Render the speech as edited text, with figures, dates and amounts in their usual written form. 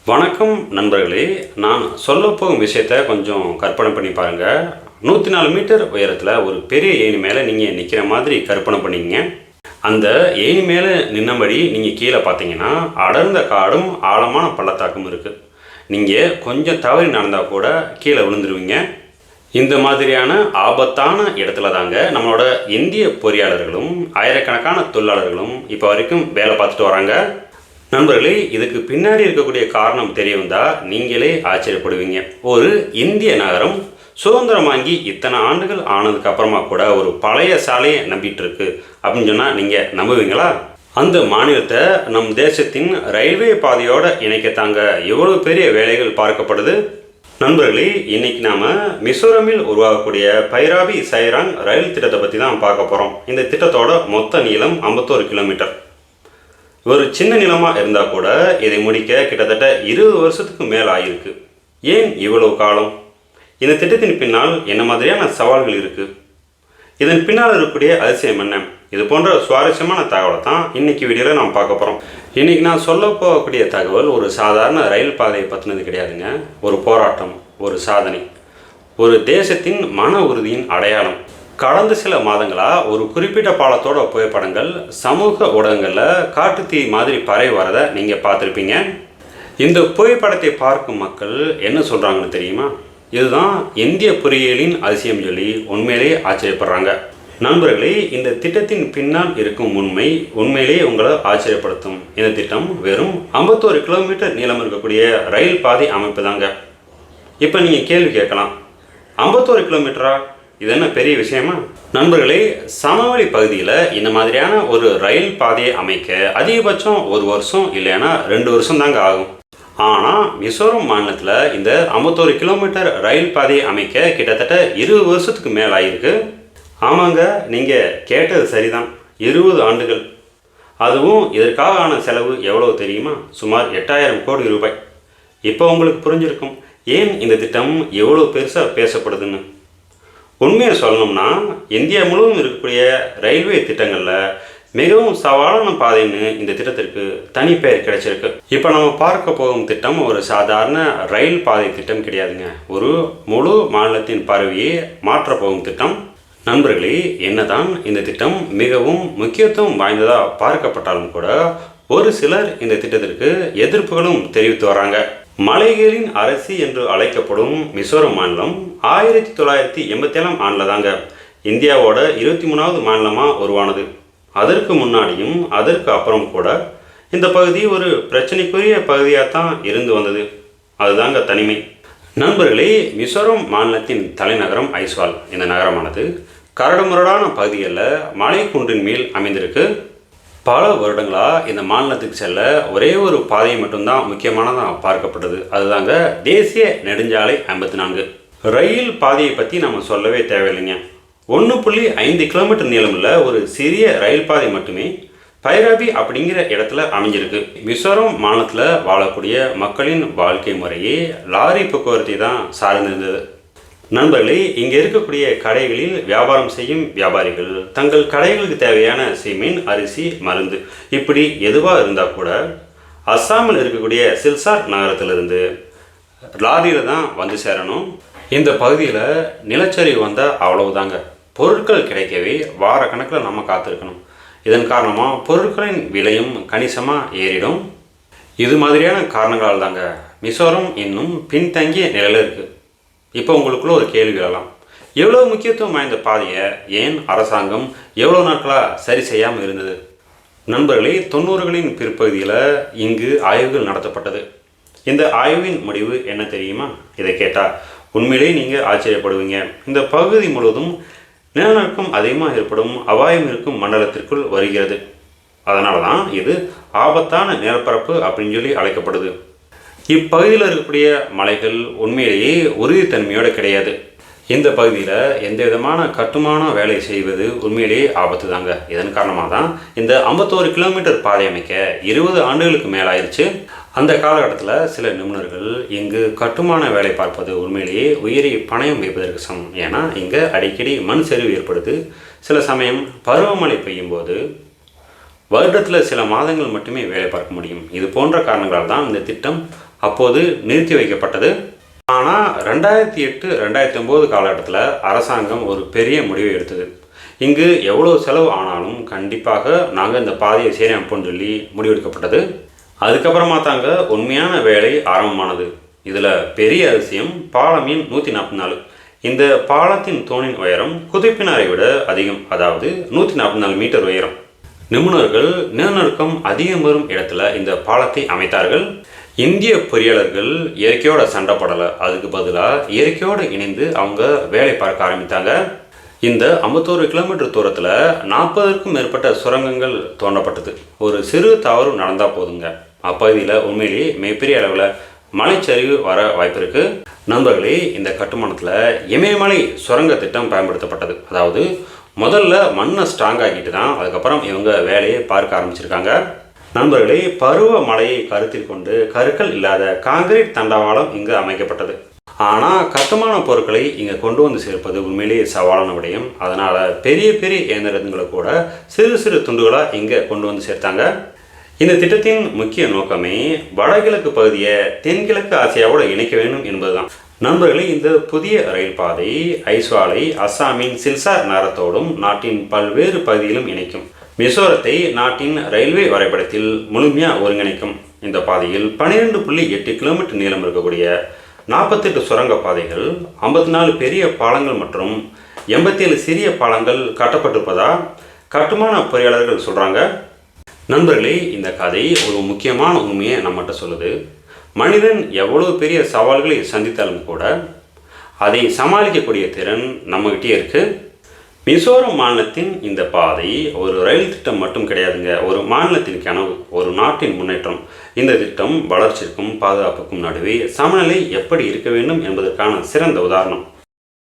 வணக்கம் நண்பர்களே. நான் சொல்லப்போகும் விஷயத்தை கொஞ்சம் கற்பனை பண்ணி பாருங்கள். 104 மீட்டர் உயரத்தில் ஒரு பெரிய ஏணி மேலே நீங்கள் நிற்கிற மாதிரி கற்பனை பண்ணிங்க. அந்த ஏணி மேலே நின்னபடி நீங்கள் கீழே பார்த்தீங்கன்னா அடர்ந்த காடும் ஆழமான பள்ளத்தாக்கும் இருக்குது. நீங்கள் கொஞ்சம் தவறி நடந்தால் கூட கீழே விழுந்துருவீங்க. இந்த மாதிரியான ஆபத்தான இடத்துல தாங்க நம்மளோட இந்திய பொறியாளர்களும் ஆயிரக்கணக்கான தொழிலாளர்களும் இப்போ வரைக்கும் வேலை பார்த்துட்டு வராங்க. நண்பர்களே, இதுக்கு பின்னாடி இருக்கக்கூடிய காரணம் தெரிய வந்தால் நீங்களே ஆச்சரியப்படுவீங்க. ஒரு இந்திய நகரம் சுதந்திரம் வாங்கி இத்தனை ஆண்டுகள் ஆனதுக்கு அப்புறமா கூட ஒரு பழைய சாலையை நம்பிட்டு இருக்கு அப்படின்னு சொன்னால் நீங்கள் நம்புவீங்களா? அந்த மாநிலத்தை நம் தேசத்தின் ரயில்வே பாதையோடு இணைக்கத்தாங்க எவ்வளோ பெரிய வேலைகள் பார்க்கப்படுது. நண்பர்களே, இன்னைக்கு நாம் மிசோரமில் உருவாகக்கூடிய பைராபி சைராங் ரயில் திட்டத்தை பற்றி தான் பார்க்க போகிறோம். இந்த திட்டத்தோட மொத்த நீளம் 51 கிலோமீட்டர். ஒரு சின்ன நிலமாக இருந்தால் கூட இதை முடிக்க கிட்டத்தட்ட 20 வருஷத்துக்கு மேல் ஆகியிருக்கு. ஏன் இவ்வளவு காலம்? இந்த திட்டத்தின் பின்னால் என்ன மாதிரியான சவால்கள் இருக்குது? இதன் பின்னால் இருக்கக்கூடிய அதிசயம் என்ன? இது போன்ற சுவாரஸ்யமான தகவலை தான் இன்றைக்கி வீடியோவில் நாம் பார்க்க போகிறோம். இன்றைக்கி நான் சொல்ல போகக்கூடிய தகவல் ஒரு சாதாரண ரயில் பாதையை பற்றினது கிடையாதுங்க. ஒரு போராட்டம், ஒரு சாதனை, ஒரு தேசத்தின் மன உறுதியின் அடையாளம். கடந்த சில மாதங்களாக ஒரு குறிப்பிட்ட பாலத்தோட புகைப்படங்கள் சமூக ஊடகங்களில் காட்டுத்தீ மாதிரி பரவி வரதை நீங்கள் பார்த்துருப்பீங்க. இந்த புகைப்படத்தை பார்க்கும் மக்கள் என்ன சொல்கிறாங்கன்னு தெரியுமா? இதுதான் இந்திய பொறியியலின் அதிசயம் சொல்லி உண்மையிலே ஆச்சரியப்படுறாங்க. நண்பர்களே, இந்த திட்டத்தின் பின்னால் இருக்கும் உண்மையிலே உங்களை ஆச்சரியப்படுத்தும். இந்த திட்டம் வெறும் 51 கிலோமீட்டர் நீளம் இருக்கக்கூடிய ரயில் பாதை அமைப்பு தாங்க. இப்போ நீங்கள் கேள்வி கேட்கலாம், 51 கிலோமீட்டரா? இது என்ன பெரிய விஷயமா? நண்பர்களே, சமவெளி பகுதியில் இந்த மாதிரியான ஒரு ரயில் பாதையை அமைக்க அதிகபட்சம் 1 வருஷம் இல்லைன்னா 2 வருஷம் தாங்க ஆகும். ஆனால் மிசோரம் மாநிலத்தில் இந்த 51 கிலோமீட்டர் ரயில் பாதையை அமைக்க கிட்டத்தட்ட 20 வருஷத்துக்கு மேல் ஆகிருக்கு. ஆமாங்க, நீங்கள் கேட்டது சரிதான், 20 ஆண்டுகள். அதுவும் இதற்காக ஆன செலவு எவ்வளோ தெரியுமா? சுமார் 8000 கோடி ரூபாய். இப்போ உங்களுக்கு புரிஞ்சிருக்கும் ஏன் இந்த திட்டம் எவ்வளோ பெருசாக பேசப்படுதுன்னு. உண்மையை சொல்லணும்னா இந்தியா முழுவதும் இருக்கக்கூடிய ரயில்வே திட்டங்களில் மிகவும் சவாலான பாதைன்னு இந்த திட்டத்திற்கு தனி பெயர் கிடைச்சிருக்கு. இப்போ நம்ம பார்க்க போகும் திட்டம் ஒரு சாதாரண ரயில் பாதை திட்டம் கிடையாதுங்க. ஒரு முழு மாநிலத்தின் பரவியை மாற்றப்போகும் திட்டம். நண்பர்களே, என்னதான் இந்த திட்டம் மிகவும் முக்கியத்துவம் வாய்ந்ததாக பார்க்கப்பட்டாலும் கூட ஒரு சிலர் இந்த திட்டத்திற்கு எதிர்ப்புகளும் தெரிவித்து வராங்க. மலைகளின் அரசி என்று அழைக்கப்படும் மிசோரம் மாநிலம் 1987ஆம் ஆண்டில் தாங்க இந்தியாவோட 23வது மாநிலமாக உருவானது. அதற்கு முன்னாடியும் அதற்கு அப்புறம் கூட இந்த பகுதி ஒரு பிரச்சனைக்குரிய பகுதியாக தான் இருந்து வந்தது. அதுதாங்க தனிமை. நண்பர்களே, மிசோரம் மாநிலத்தின் தலைநகரம் ஐஸ்வால். இந்த நகரமானது கரடுமுரடான பகுதிகளில் மலை குன்றின் மேல் அமைந்திருக்கு. பல வருடங்களாக இந்த மாநிலத்துக்கு செல்ல ஒரே ஒரு பாதை மட்டும்தான் முக்கியமானதாக பார்க்கப்பட்டது. அதுதாங்க தேசிய நெடுஞ்சாலை 54. ரயில் பாதையை பற்றி நம்ம சொல்லவே தேவையில்லைங்க. 1.5 கிலோமீட்டர் நீளமுள்ள ஒரு சிறிய ரயில் பாதை மட்டுமே பைராபி அப்படிங்கிற இடத்துல அமைஞ்சிருக்கு. மிசோரம் மாநிலத்தில் வாழக்கூடிய மக்களின் வாழ்க்கை முறையே லாரி போக்குவரத்தை தான் சார்ந்திருந்தது. நண்பர்களே, இங்கே இருக்கக்கூடிய கடைகளில் வியாபாரம் செய்யும் வியாபாரிகள் தங்கள் கடைகளுக்கு தேவையான சிமெண்ட், அரிசி, மருந்து இப்படி எதுவாக இருந்தால் கூட அஸ்ஸாமில் இருக்கக்கூடிய சில்சார் நகரத்திலிருந்து லாரியில் தான் வந்து சேரணும். இந்த பகுதியில் நிலச்சரிவு வந்தால் அவ்வளவுதாங்க. பொருட்கள் கிடைக்கவே வார கணக்கில் நம்ம காத்திருக்கணும். இதன் காரணமாக பொருட்களின் விலையும் கணிசமாக ஏறிடும். இது மாதிரியான காரணங்களால் தாங்க மிசோரம் இன்னும் பின்தங்கிய நிலையில் இருக்குது. இப்போ உங்களுக்குள்ள ஒரு கேள்வி எழலாம், எவ்வளோ முக்கியத்துவம் வாய்ந்த பாதையை ஏன் அரசாங்கம் எவ்வளோ நாட்களாக சரி செய்யாமல் இருந்தது? நண்பர்களே, 90களின் பிற்பகுதியில் இங்கு ஆய்வுகள் நடத்தப்பட்டது. இந்த ஆய்வின் முடிவு என்ன தெரியுமா? இதை கேட்டால் உண்மையிலே நீங்கள் ஆச்சரியப்படுவீங்க. இந்த பகுதி முழுவதும் நிலநடுக்கம் அதிகமாக ஏற்படும் அபாயம் இருக்கும் மண்டலத்திற்குள் வருகிறது. அதனால தான் இது ஆபத்தான நிலப்பரப்பு அப்படின்னு சொல்லி அழைக்கப்படுது. இப்பகுதியில் இருக்கக்கூடிய மலைகள் உண்மையிலேயே உறுதித்தன்மையோடு கிடையாது. இந்த பகுதியில் எந்த விதமான கட்டுமான வேலை செய்வது உண்மையிலேயே ஆபத்து தாங்க. இதன் காரணமாக தான் இந்த 51 கிலோமீட்டர் பாதை அமைக்க 20 ஆண்டுகளுக்கு மேலாயிருச்சு. அந்த காலகட்டத்தில் சில நிபுணர்கள் இங்கு கட்டுமான வேலை பார்ப்பது உண்மையிலேயே உயிரை பணயம் வைப்பதற்கு சமம். ஏன்னா இங்கே அடிக்கடி மண் சரிவு ஏற்படுது. சில சமயம் பருவமழை பெய்யும் போது வருடத்தில் சில மாதங்கள் மட்டுமே வேலை பார்க்க முடியும். இது போன்ற காரணங்களால் தான் இந்த திட்டம் அப்போது நிறுத்தி வைக்கப்பட்டது. ஆனால் 2008 2009 காலகட்டத்தில் அரசாங்கம் ஒரு பெரிய முடிவை எடுத்தது. இங்கு எவ்வளோ செலவு ஆனாலும் கண்டிப்பாக நாங்கள் இந்த பாதையை சீரமைப்போம்னு சொல்லி முடிவெடுக்கப்பட்டது. அதுக்கப்புறமா தாங்க உண்மையான வேலை ஆரம்பமானது. இதில் பெரிய அதிசயம் பாலம் எண் 144. இந்த பாலத்தின் தூணின் உயரம் குதிப்பினாரை விட அதிகம், அதாவது 144 மீட்டர் உயரம். நிபுணர்கள் நிலநடுக்கம் அதிகம் வரும் இடத்துல இந்த பாலத்தை அமைத்தார்கள். இந்திய பொறியாளர்கள் இயற்கையோட சண்டை படலை, அதுக்கு பதிலாக இயற்கையோடு இணைந்து அவங்க வேலை பார்க்க ஆரம்பித்தாங்க. இந்த 51 கிலோமீட்டர் தூரத்தில் 40க்கும் மேற்பட்ட சுரங்கங்கள் தோண்டப்பட்டது. ஒரு சிறு தவறு நடந்தால் போதுங்க, அப்பகுதியில் உண்மையிலேயே மிகப்பெரிய அளவில் மலைச்சரிவு வர வாய்ப்பு இருக்கு. நண்பர்களே, இந்த கட்டுமானத்தில் இமயமலை சுரங்க திட்டம் பயன்படுத்தப்பட்டது. அதாவது முதல்ல மண்ணை ஸ்ட்ராங் ஆக்கிட்டு தான் அதுக்கப்புறம் இவங்க வேலையை பார்க்க ஆரம்பிச்சிருக்காங்க. நண்பர்களே, பருவ மழையை கருத்தில் கொண்டு கருக்கள் இல்லாத காங்கிரீட் தண்டவாளம் இங்கு அமைக்கப்பட்டது. ஆனால் கட்டுமான பொருட்களை இங்கே கொண்டு வந்து சேர்ப்பது உண்மையிலேயே சவாலான விடயம். அதனால் பெரிய பெரிய இயந்திரங்களை கூட சிறு சிறு துண்டுகளாக இங்கே கொண்டு வந்து சேர்த்தாங்க. இந்த திட்டத்தின் முக்கிய நோக்கமே வடகிழக்கு பகுதியை தென்கிழக்கு ஆசியாவோடு இணைக்க வேண்டும் என்பதுதான். நண்பர்களே, இந்த புதிய ரயில் பாதை ஐஸ்வாலை அஸ்ஸாமின் சில்சார் நகரத்தோடும் நாட்டின் பல்வேறு பகுதியிலும் இணைக்கும். மிசோரத்தை நாட்டின் ரயில்வே வரைபடத்தில் முழுமையாக ஒருங்கிணைக்கும். இந்த பாதையில் 12.8 கிலோமீட்டர் நீளம் இருக்கக்கூடிய 48 சுரங்க பாதைகள், 54 பெரிய பாலங்கள் மற்றும் 87 சிறிய பாலங்கள் கட்டப்பட்டிருப்பதா கட்டுமான பொறியாளர்கள் சொல்கிறாங்க. நண்பர்களே, இந்த கதை ஒரு முக்கியமான உண்மையை நம்மகிட்ட சொல்லுது. மனிதன் எவ்வளோ பெரிய சவால்களை சந்தித்தாலும் கூட அதை சமாளிக்கக்கூடிய திறன் நம்மகிட்டே இருக்குது. மிசோரம் மாநிலத்தின் இந்த பாதை ஒரு ரயில் திட்டம் மட்டும் கிடையாதுங்க, ஒரு மாநிலத்தின் கனவு, ஒரு நாட்டின் முன்னேற்றம். இந்த திட்டம் வளர்ச்சிக்கும் பாதுகாப்புக்கும் நடுவே சமநிலை எப்படி இருக்க வேண்டும் என்பதற்கான சிறந்த உதாரணம்.